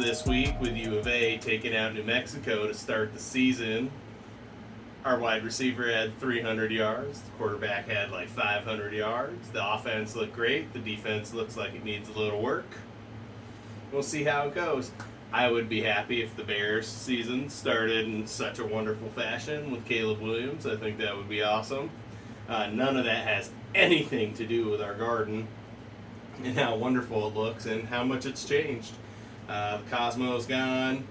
this week with U of A taking out New Mexico to start the season. Our wide receiver had 300 yards. The quarterback had like 500 yards. The offense looked great. The defense looks like it needs a little work. We'll see how it goes. I would be happy if the Bears season started in such a wonderful fashion with Caleb Williams. I think that would be awesome. None of that has anything to do with our garden and how wonderful it looks and how much it's changed. The Cosmo's gone.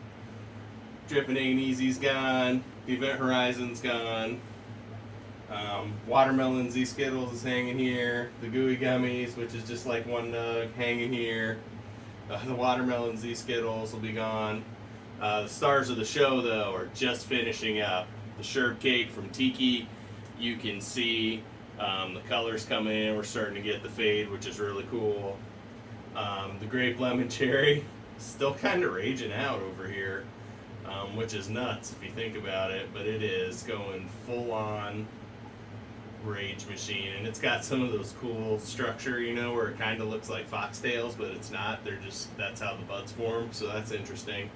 Drippin' Ain't Easy's gone. The Event Horizon's gone. Watermelon Z Skittles is hanging here. The Gooey Gummies, which is just like one nug, hanging here. The Watermelon Z Skittles will be gone. The stars of the show, though, are just finishing up. The Sherbet Cake from Tiki, you can see the colors coming in. We're starting to get the fade, which is really cool. The Grape Lemon Cherry, still kind of raging out over here, which is nuts if you think about it, but it is going full on rage machine, and it's got some of those cool structure, where it kind of looks like foxtails, but it's not. That's how the buds form, so that's interesting.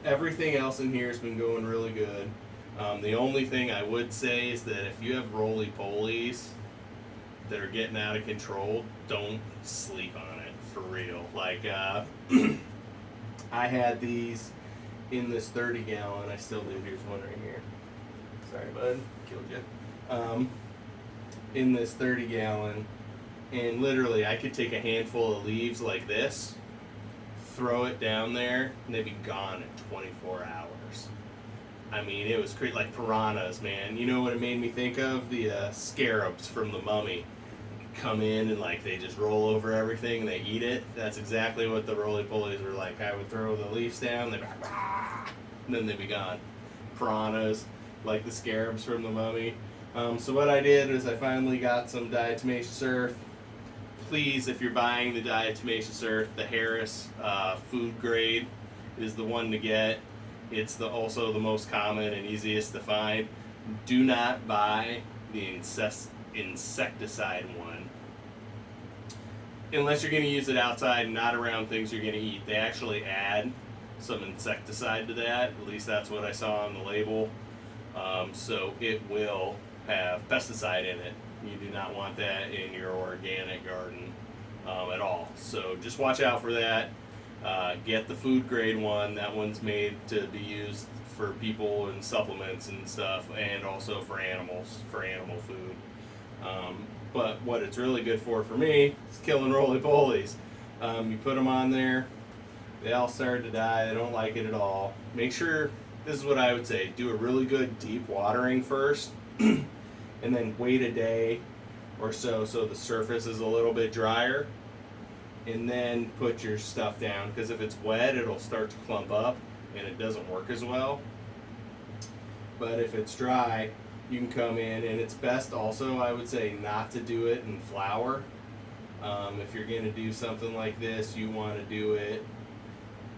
Everything else in here has been going really good. The only thing I would say is that if you have roly-polies that are getting out of control, don't sleep on it, for real. Like, I had these in this 30-gallon. I still do. Here's one right here. Sorry, bud. Killed you. In this 30-gallon, and literally I could take a handful of leaves like this, throw it down there, and they'd be gone in 24 hours. I mean, it was crazy, like piranhas, man. You know what it made me think of? The scarabs from The Mummy come in and like they just roll over everything and they eat it. That's exactly what the roly-polies were like. I would throw the leaves down, they'd be like, ah, and then they'd be gone. Piranhas, like the scarabs from The Mummy. So what I did is I finally got some diatomaceous earth. Please, if you're buying the diatomaceous earth, the Harris food grade is the one to get. It's also the most common and easiest to find. Do not buy the insecticide one unless you're going to use it outside and not around things you're going to eat. They actually add some insecticide to that. At least that's what I saw on the label. So it will have pesticide in it. You do not want that in your organic garden at all. So just watch out for that. Get the food grade one. That one's made to be used for people and supplements and stuff, and also for animals, for animal food. But what it's really good for me is killing roly-polies. You put them on there, they all start to die. They don't like it at all. Make sure, this is what I would say, do a really good deep watering first, and then wait a day or so the surface is a little bit drier, and then put your stuff down, because if it's wet it'll start to clump up and it doesn't work as well. But if it's dry, you can come in, and it's best also, I would say, not to do it in flower. If you're going to do something like this, you want to do it,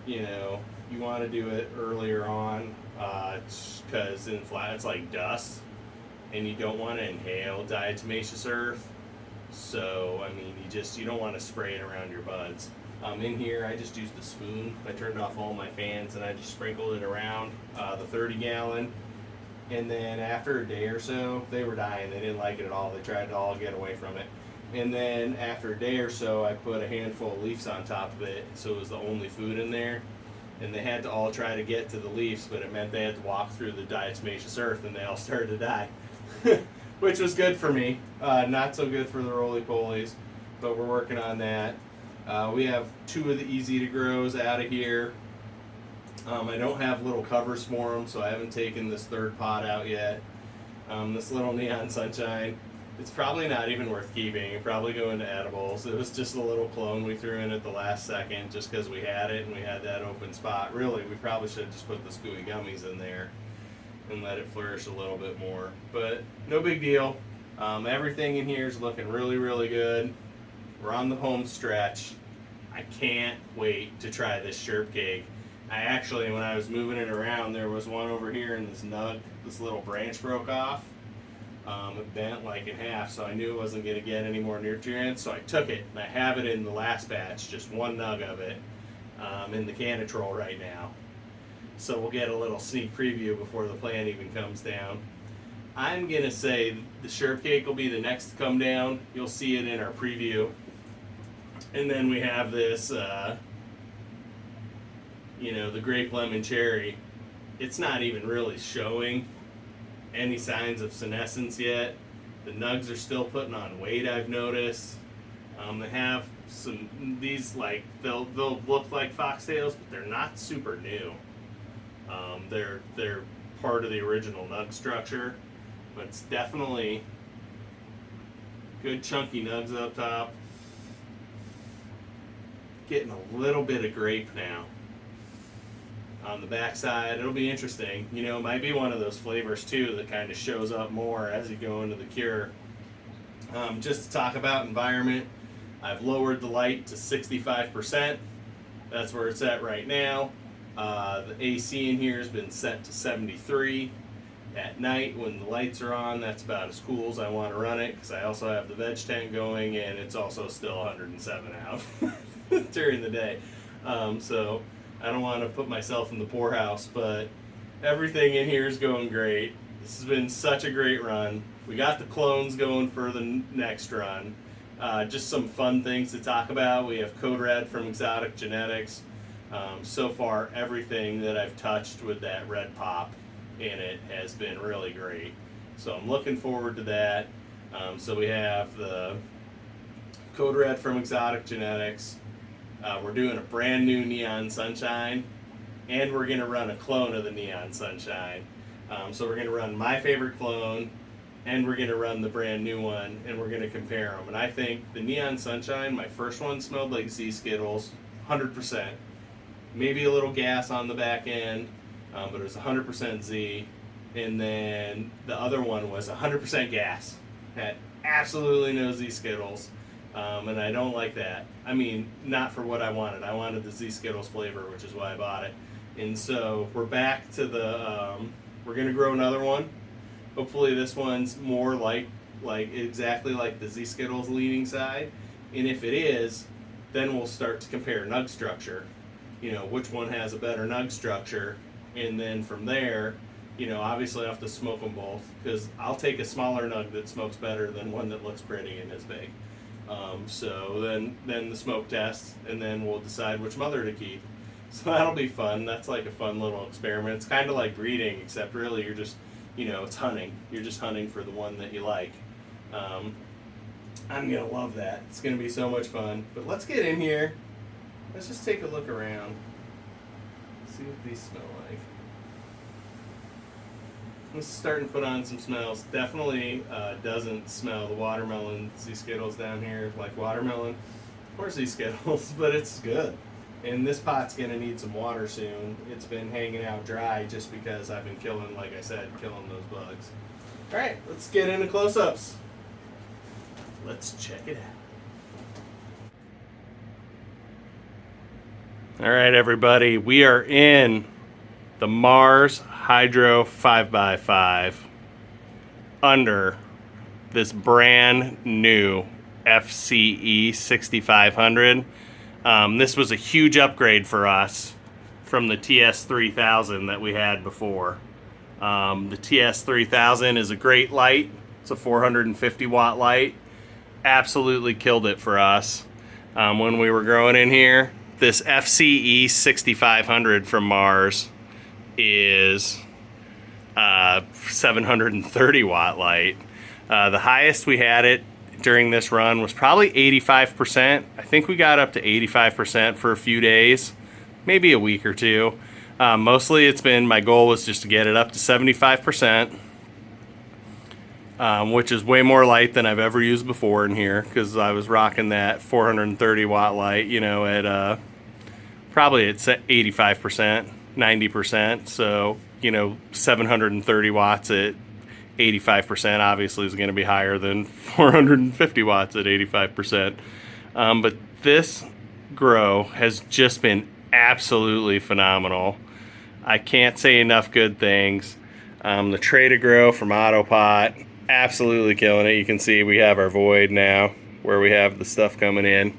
you want to do it earlier on, because in flower it's like dust, and you don't want to inhale diatomaceous earth. So, I mean, you don't want to spray it around your buds. In here, I just used a spoon. I turned off all my fans, and I just sprinkled it around the 30-gallon. And then after a day or so, they were dying. They didn't like it at all. They tried to all get away from it. And then after a day or so, I put a handful of leaves on top of it, so it was the only food in there. And they had to all try to get to the leaves, but it meant they had to walk through the diatomaceous earth, and they all started to die. Which was good for me. Not so good for the roly-polies, but we're working on that. We have 2 of the easy to grows out of here. I don't have little covers for them, so I haven't taken this 3rd pot out yet. This little neon sunshine, it's probably not even worth keeping. It'd probably go into edibles. It was just a little clone we threw in at the last second just because we had it and we had that open spot. Really, we probably should have just put the Gooey Gummies in there and let it flourish a little bit more. But no big deal. Everything in here is looking really, really good. We're on the home stretch. I can't wait to try this sherbet cake. I actually, when I was moving it around, there was one over here in this nug, this little branch broke off. It bent like in half, so I knew it wasn't going to get any more nutrients, so I took it, and I have it in the last batch, just one nug of it. in the Canitrol right now. So we'll get a little sneak preview before the plant even comes down. I'm going to say the sherbet cake will be the next to come down. You'll see it in our preview. And then we have this, the grape, lemon, cherry. It's not even really showing any signs of senescence yet. The nugs are still putting on weight, I've noticed. They have these they'll look like foxtails, but they're not super new. They're part of the original nug structure, but it's definitely good chunky nugs up top. Getting a little bit of grape now on the backside. It'll be interesting. It might be one of those flavors too that kind of shows up more as you go into the cure. Just to talk about environment, I've lowered the light to 65%. That's where it's at right now. The AC in here has been set to 73. At night when the lights are on, that's about as cool as I want to run it, because I also have the veg tent going and it's also still 107 out during the day. So I don't want to put myself in the poorhouse, but everything in here is going great. This has been such a great run. We got the clones going for the next run. Just some fun things to talk about. We have Code Red from Exotic Genetics. So far, everything that I've touched with that red pop in it has been really great. So I'm looking forward to that. So we have the Code Red from Exotic Genetics. We're doing a brand new Neon Sunshine, and we're going to run a clone of the Neon Sunshine. So we're going to run my favorite clone, and we're going to run the brand new one, and we're going to compare them. And I think the Neon Sunshine, my first one, smelled like Z Skittles, 100%. Maybe a little gas on the back end, but it was 100% Z. And then the other one was 100% gas. Had absolutely no Z Skittles. And I don't like that. I mean, not for what I wanted. I wanted the Z Skittles flavor, which is why I bought it. And so we're back to the, we're going to grow another one. Hopefully this one's more like exactly like the Z Skittles leaning side. And if it is, then we'll start to compare nug structure. Which one has a better nug structure. And then from there, obviously I have to smoke them both, because I'll take a smaller nug that smokes better than one that looks pretty and is big. So then the smoke test, and then we'll decide which mother to keep. So that'll be fun. That's like a fun little experiment. It's kind of like breeding, except really you're just, it's hunting. You're just hunting for the one that you like. I'm going to love that. It's going to be so much fun. But let's get in here. Let's just take a look around. See what these smell like. Let's start and put on some smells. Definitely doesn't smell the watermelon Z Skittles down here like watermelon or Z Skittles, but it's good. And this pot's going to need some water soon. It's been hanging out dry just because I've been killing, like I said, killing those bugs. All right, let's get into close-ups. Let's check it out. All right, everybody, we are in the Mars Hydro 5x5 under this brand new FCE 6500. This was a huge upgrade for us from the TS3000 that we had before. The TS3000 is a great light. It's a 450 watt light. Absolutely killed it for us when we were growing in here. This FCE 6500 from Mars is 730 watt light. The highest we had it during this run was probably 85%. I think we got up to 85% for a few days, maybe a week or two. Mostly it's been, my goal was just to get it up to 75%, which is way more light than I've ever used before in here, because I was rocking that 430 watt light, at probably at 85%, 90%. So, 730 watts at 85% obviously is going to be higher than 450 watts at 85%. But this grow has just been absolutely phenomenal. I can't say enough good things. The tray to grow from Autopot, absolutely killing it. You can see we have our void now where we have the stuff coming in.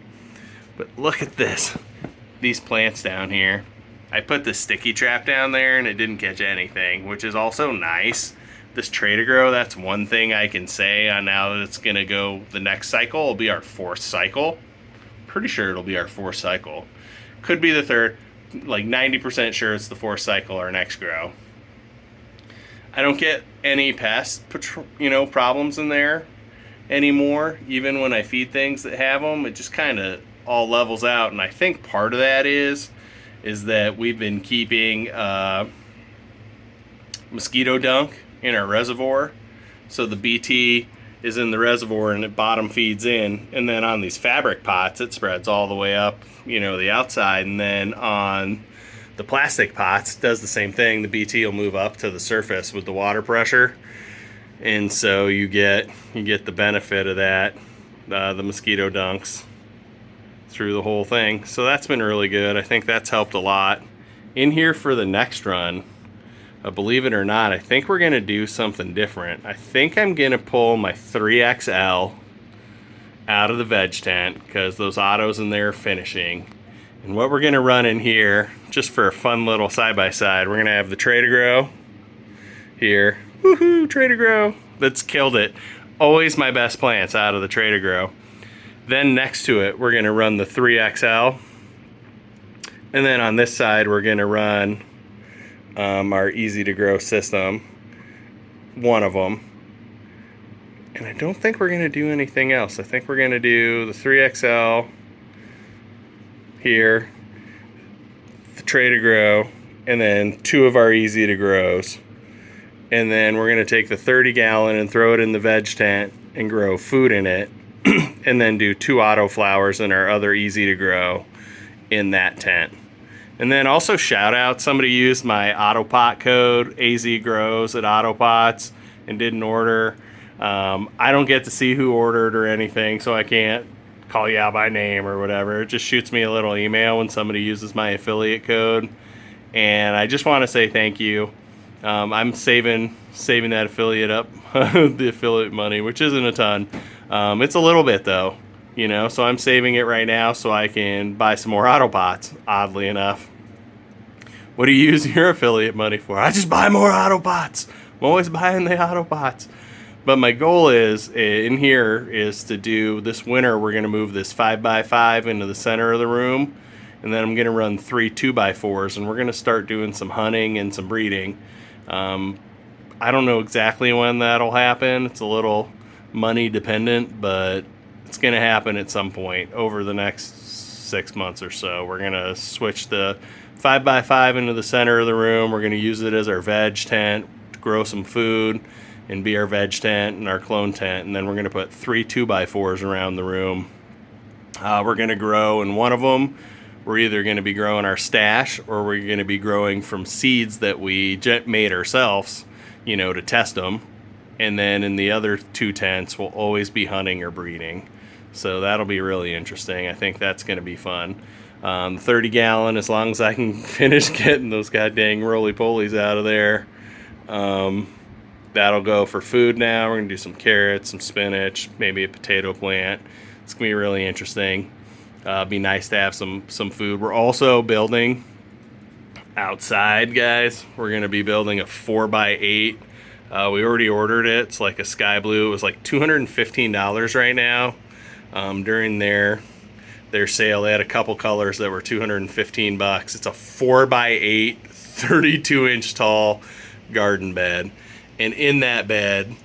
But look at this. these plants down here. I put the sticky trap down there and it didn't catch anything, which is also nice. This Trader Grow, that's one thing I can say on now that it's gonna go, the next cycle will be our 4th cycle. Pretty sure it'll be our 4th cycle. Could be the 3rd, like 90% sure it's the 4th cycle, our next grow. I don't get any pest, problems in there anymore. Even when I feed things that have them, it just kind of all levels out. And I think part of that is that we've been keeping mosquito dunk in our reservoir. So the BT is in the reservoir and it bottom feeds in, and then on these fabric pots it spreads all the way up, the outside, and then on the plastic pots it does the same thing. The BT will move up to the surface with the water pressure, and so you get the benefit of that, the mosquito dunks through the whole thing. So that's been really good. I think that's helped a lot. In here for the next run, believe it or not, I think we're gonna do something different. I think I'm gonna pull my 3XL out of the veg tent because those autos in there are finishing. And what we're gonna run in here, just for a fun little side-by-side, we're gonna have the Trader Grow here. Woohoo, Trader Grow. That's killed it. Always my best plants out of the Trader Grow. Then next to it, we're gonna run the 3XL. And then on this side, we're gonna run our easy to grow system, one of them. And I don't think we're gonna do anything else. I think we're gonna do the 3XL here, the Trader Grow, and then 2 of our easy to grows. And then we're gonna take the 30-gallon and throw it in the veg tent and grow food in it. And then do 2 auto flowers in our other easy to grow in that tent. And then also shout out, somebody used my Autopot code, AZ Grows at Autopots, and did an order. I don't get to see who ordered or anything, so I can't call you out by name or whatever. It just shoots me a little email when somebody uses my affiliate code. And I just want to say thank you. I'm saving that affiliate up, the affiliate money, which isn't a ton. It's a little bit though, so I'm saving it right now so I can buy some more Autopots, oddly enough. What do you use your affiliate money for? I just buy more Autopots. I'm always buying the Autopots. But my goal is, in here, is to do, this winter, we're going to move this 5x5 into the center of the room. And then I'm going to run 3 2x4s, and we're going to start doing some hunting and some breeding. I don't know exactly when that'll happen. It's a little money dependent, but it's going to happen at some point over the next 6 months or so. We're going to switch the 5x5 into the center of the room. We're going to use it as our veg tent to grow some food and be our veg tent and our clone tent. And then we're going to put 3 2x4s around the room. We're going to grow in one of them. We're either going to be growing our stash, or we're going to be growing from seeds that we made ourselves, to test them. And then in the other 2 tents, we'll always be hunting or breeding. So that'll be really interesting. I think that's going to be fun. 30-gallon, as long as I can finish getting those goddamn roly-polies out of there. That'll go for food now. We're going to do some carrots, some spinach, maybe a potato plant. It's going to be really interesting. Be nice to have some food. We're also building outside, guys. We're going to be building a 4x8. We already ordered it. It's like a sky blue. It was like $215 right now. During their sale, they had a couple colors that were $215. It's a 4x8, 32-inch tall garden bed. And in that bed,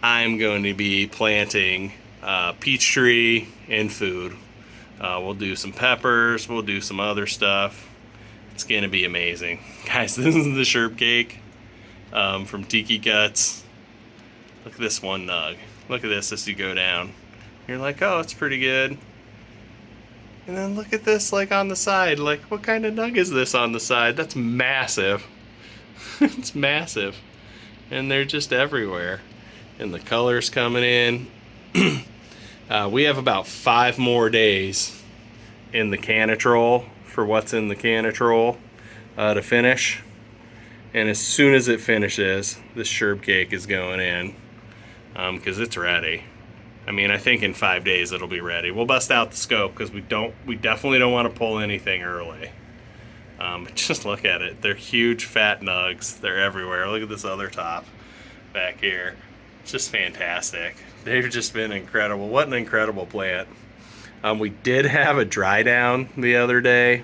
I'm going to be planting peach tree and food. We'll do some peppers. We'll do some other stuff. It's going to be amazing. Guys, this is the sherp cake from Tiki Guts. Look at this one nug. Look at this as you go down. You're like, oh, it's pretty good. And then look at this, like, on the side. Like, what kind of nug is this on the side? That's massive. It's massive. And they're just everywhere. And the color's coming in. We have about 5 more days in the Canitrol for what's in the Canitrol to finish. And as soon as it finishes, this sherb cake is going in because it's ready. I mean, I think in 5 days it'll be ready. We'll bust out the scope because we definitely don't want to pull anything early. Just look at it. They're huge fat nugs. They're everywhere. Look at this other top back here. It's just fantastic. They've just been incredible. What an incredible plant. We did have a dry down the other day.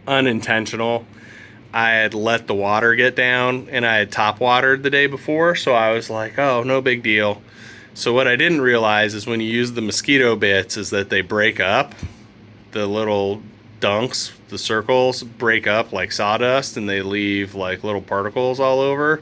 Unintentional. I had let the water get down and I had top watered the day before, so I was like, oh, no big deal. So what I didn't realize is when you use the mosquito bits is that they break up. The little dunks, the circles break up like sawdust and they leave like little particles all over,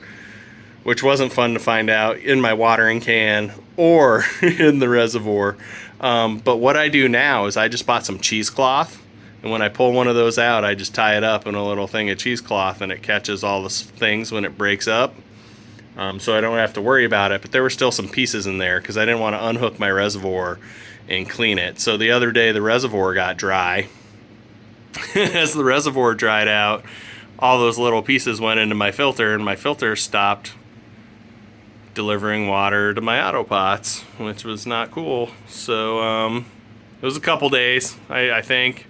which wasn't fun to find out in my watering can or in the reservoir. But what I do now is I just bought some cheesecloth, and when I pull one of those out, I just tie it up in a little thing of cheesecloth and it catches all the things when it breaks up. So I don't have to worry about it. But there were still some pieces in there because I didn't want to unhook my reservoir and clean it. So the other day the reservoir got dry. As the reservoir dried out, all those little pieces went into my filter, and my filter stopped delivering water to my autopots, which was not cool. So it was a couple days, I think.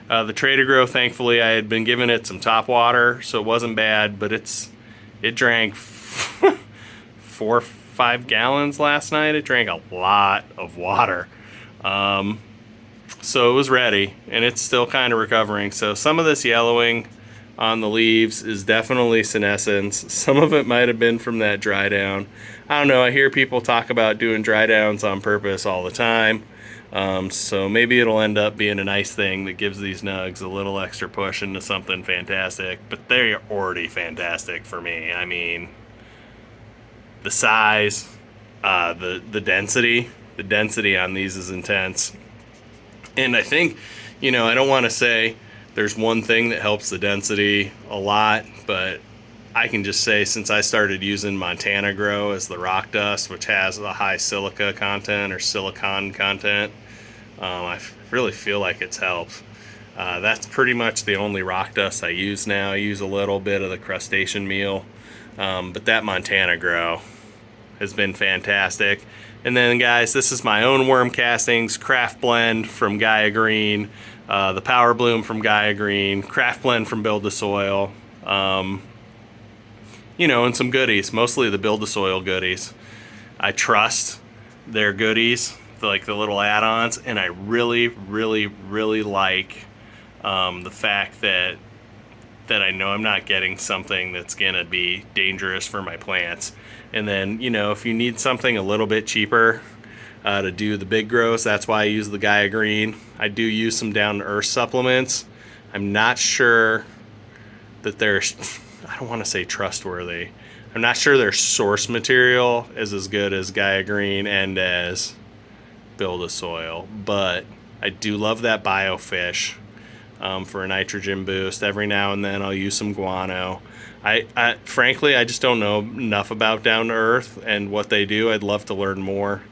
The Trader Grow, thankfully, I had been giving it some top water, so it wasn't bad, but it drank 4 or 5 gallons last night. It drank a lot of water. So it was ready, and it's still kind of recovering. So some of this yellowing on the leaves is definitely senescence. Some of it might have been from that dry down. I don't know. I hear people talk about doing dry downs on purpose all the time. So maybe it'll end up being a nice thing that gives these nugs a little extra push into something fantastic. But they're already fantastic for me. I mean, the size, the density on these is intense. And I think, I don't want to say there's one thing that helps the density a lot, but I can just say since I started using Montana Grow as the rock dust, which has a high silica content or silicon content, I really feel like it's helped. That's pretty much the only rock dust I use now. I use a little bit of the crustacean meal, but that Montana Grow has been fantastic. And then, guys, this is my own worm castings, craft blend from Gaia Green, the Power Bloom from Gaia Green, craft blend from Build the Soil, and some goodies, mostly the Build the Soil goodies. I trust their goodies, like the little add-ons, and I really, really, really like the fact that I know I'm not getting something that's gonna be dangerous for my plants. And then, if you need something a little bit cheaper to do the big grows, that's why I use the Gaia Green. I do use some down-to-earth supplements. I'm not sure that they're, I don't want to say trustworthy. I'm not sure their source material is as good as Gaia Green and as Build a Soil, but I do love that biofish for a nitrogen boost. Every now and then I'll use some guano. I frankly, I just don't know enough about Down to Earth and what they do. I'd love to learn more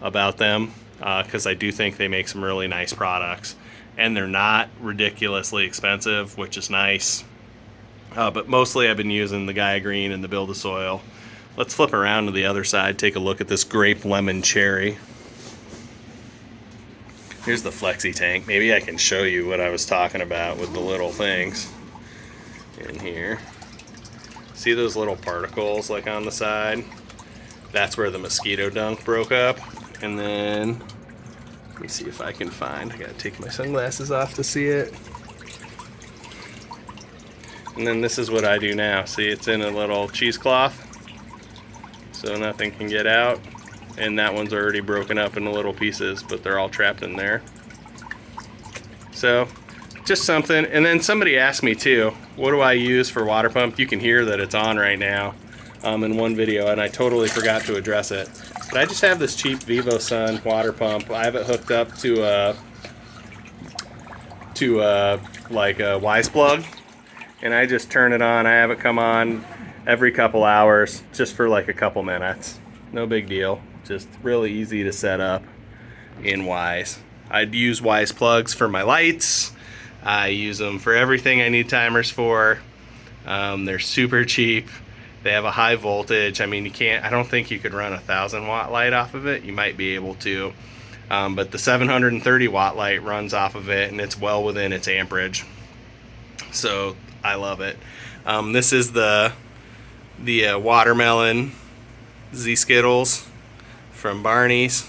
about them because I do think they make some really nice products, and they're not ridiculously expensive, which is nice. But mostly I've been using the Gaia Green and the Build a Soil. Let's flip around to the other side, take a look at this grape lemon cherry. Here's the flexi tank. Maybe I can show you what I was talking about with the little things in here. See those little particles like on the side? That's where the mosquito dunk broke up. And then, let me see if I can find, I gotta take my sunglasses off to see it. And then this is what I do now. See, it's in a little cheesecloth, so nothing can get out. And that one's already broken up into little pieces, but they're all trapped in there. So, just something. And then somebody asked me too, what do I use for water pump? You can hear that it's on right now in one video, and I totally forgot to address it. But I just have this cheap VivoSun water pump. I have it hooked up to like a Wise plug, and I just turn it on. I have it come on every couple hours, just for like a couple minutes. No big deal. Just really easy to set up in Wise. I'd use Wise plugs for my lights. I use them for everything I need timers for. They're super cheap, They have a high voltage. I mean, I don't think you could run a 1,000-watt light off of it. You might be able to. But the 730-watt light runs off of it, and it's well within its amperage. So I love it. This is the watermelon Z-Skittles from Barney's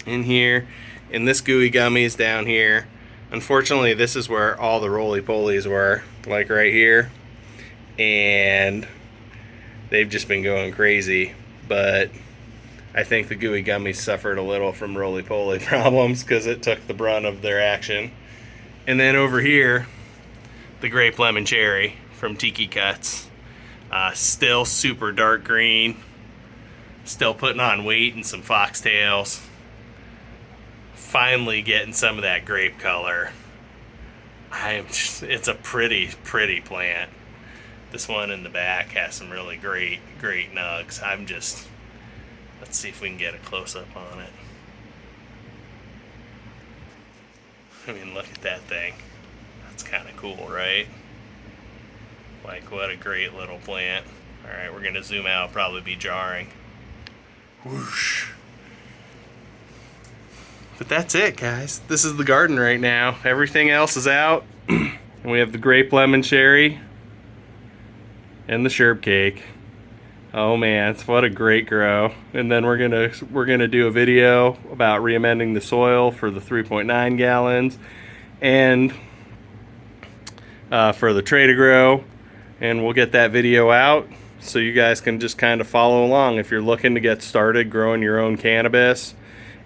in here. And this gooey gummy is down here. Unfortunately, this is where all the roly-polies were, like right here. And they've just been going crazy. But I think the gooey gummies suffered a little from roly-poly problems because it took the brunt of their action. And then over here, the grape lemon cherry from Tiki Cuts. Still super dark green. Still putting on weight and some foxtails. Finally getting some of that grape color. It's a pretty plant. This one in the back has some really great nugs. Let's see if we can get a close-up on it. I mean, look at that thing. That's kind of cool, right? Like, what a great little plant. Alright, we're going to zoom out. Probably be jarring. Whoosh. But that's it, guys. This is the garden right now. Everything else is out. And we have the grape lemon cherry and the sherbet cake. Oh man, what a great grow. And then we're gonna do a video about re-amending the soil for the 3.9 gallons and for the tray to grow. And we'll get that video out so you guys can just kind of follow along if you're looking to get started growing your own cannabis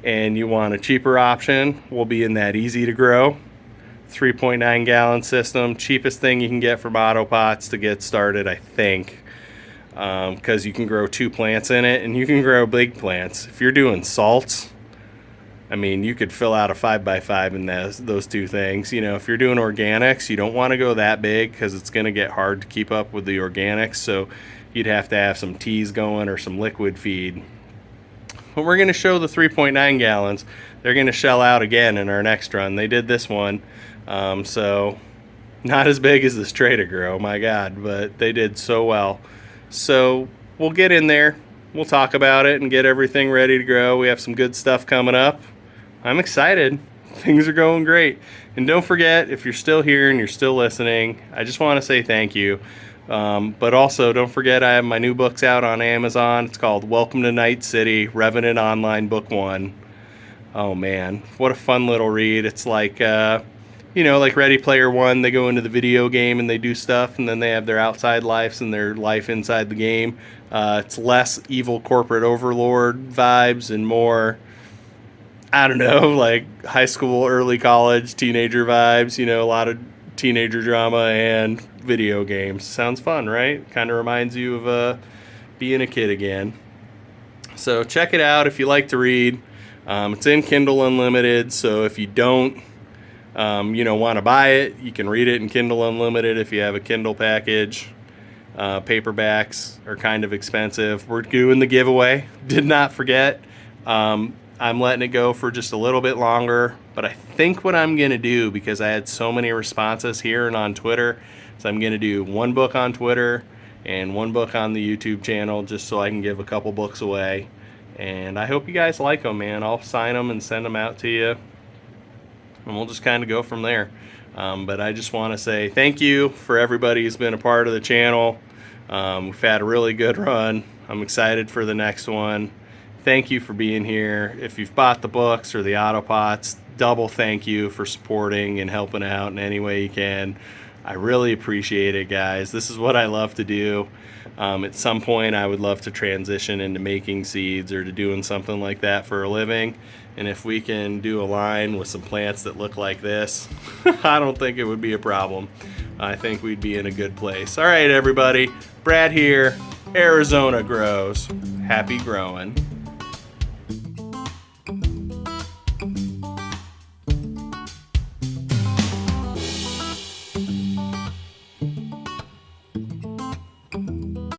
and you want a cheaper option. We'll be in that easy to grow 3.9 gallon system. Cheapest thing you can get from Auto Pots to get started, I think. Because you can grow 2 plants in it, and you can grow big plants. If you're doing salts, I mean, you could fill out a 5x5 in those 2 things. You know, if you're doing organics, you don't want to go that big because it's going to get hard to keep up with the organics. So you'd have to have some teas going or some liquid feed. But we're going to show the 3.9 gallons. They're going to shell out again in our next run. They did this one, so not as big as this tray to grow, my God, but they did so well. So we'll get in there, we'll talk about it and get everything ready to grow. We have some good stuff coming up. I'm excited. Things are going great. And don't forget, if you're still here and you're still listening, I just want to say thank you. But also don't forget, I have my new books out on Amazon. It's called Welcome to Night City, Revenant Online Book 1. Oh man, what a fun little read. It's like, you know, like Ready Player One, they go into the video game and they do stuff, and then they have their outside lives and their life inside the game. It's less evil corporate overlord vibes and more, I don't know, like high school, early college, teenager vibes, you know, a lot of teenager drama and video games. Sounds fun, right? Kind of reminds you of being a kid again. So check it out if you like to read. It's in Kindle Unlimited, so if you don't want to buy it, you can read it in Kindle Unlimited if you have a Kindle package. Paperbacks are kind of expensive. We're doing the giveaway. Did not forget. I'm letting it go for just a little bit longer, but I think what I'm going to do, because I had so many responses here and on Twitter, is I'm going to do 1 book on Twitter and 1 book on the YouTube channel just so I can give a couple books away. And I hope you guys like them, man. I'll sign them and send them out to you, and we'll just kind of go from there. But I just want to say thank you for everybody who's been a part of the channel. We've had a really good run. I'm excited for the next one. Thank you for being here. If you've bought the books or the Autopots, double thank you for supporting and helping out in any way you can. I really appreciate it, guys. This is what I love to do. At some point, I would love to transition into making seeds or to doing something like that for a living. And if we can do a line with some plants that look like this, I don't think it would be a problem. I think we'd be in a good place. All right, everybody. Brad here. Arizona Grows. Happy growing.